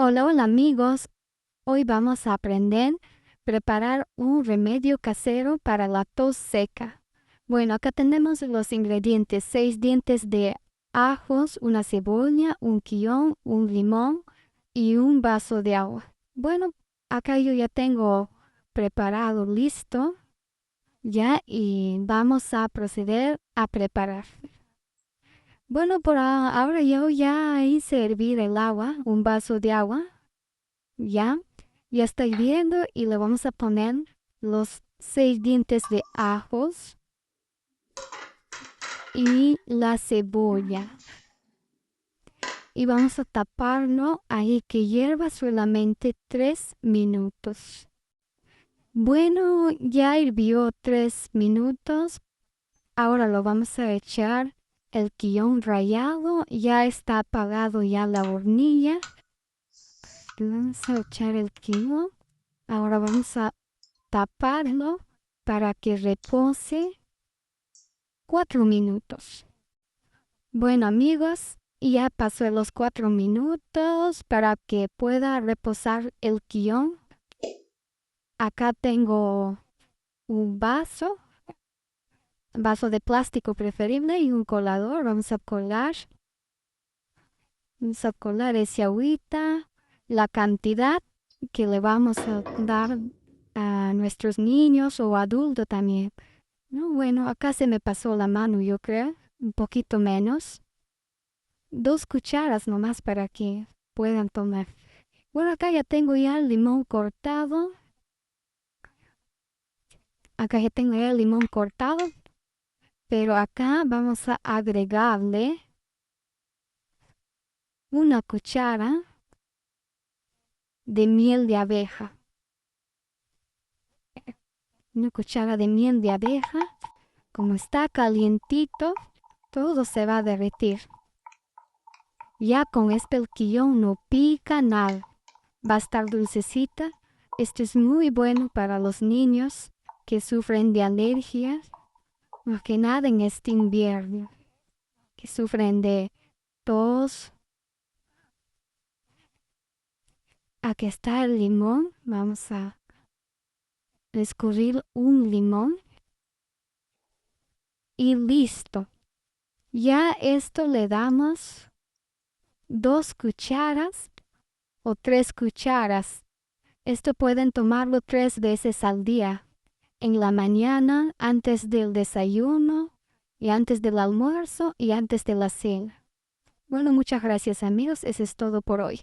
Hola, hola amigos. Hoy vamos a aprender a preparar un remedio casero para la tos seca. Bueno, acá tenemos los ingredientes: 6 dientes de ajos, una cebolla, un guión, un limón y un vaso de agua. Bueno, acá yo ya tengo preparado listo ya y vamos a proceder a preparar. Bueno, por ahora yo ya hice hervir el agua, un vaso de agua. Ya, ya está hirviendo y le vamos a poner los 6 dientes de ajos y la cebolla. Y vamos a taparlo ahí que hierva solamente 3 minutos. Bueno, ya hirvió 3 minutos. Ahora lo vamos a echar el guión rallado. Ya está apagado ya la hornilla. Vamos a echar el guión. Ahora vamos a taparlo para que repose 4 minutos. Bueno amigos, ya pasó los 4 minutos para que pueda reposar el guión. Acá tengo un vaso de plástico preferible y un colador. Vamos a colar esa agüita, la cantidad que le vamos a dar a nuestros niños o adultos también. No, bueno, acá se me pasó la mano, yo creo, un poquito menos. 2 cucharas nomás para que puedan tomar. Bueno, acá ya tengo ya el limón cortado. Acá ya tengo ya el limón cortado, pero acá vamos a agregarle una cuchara de miel de abeja. Una cuchara de miel de abeja. Como está calientito, todo se va a derretir. Ya con este el guión no pica nada. Va a estar dulcecita. Esto es muy bueno para los niños que sufren de alergias, más que nada en este invierno, que sufren de tos. Aquí está el limón. Vamos a escurrir un limón y listo. Ya esto le damos 2 cucharas o 3 cucharas. Esto pueden tomarlo 3 veces al día. En la mañana, antes del desayuno, y antes del almuerzo y antes de la cena. Bueno, muchas gracias amigos, eso es todo por hoy.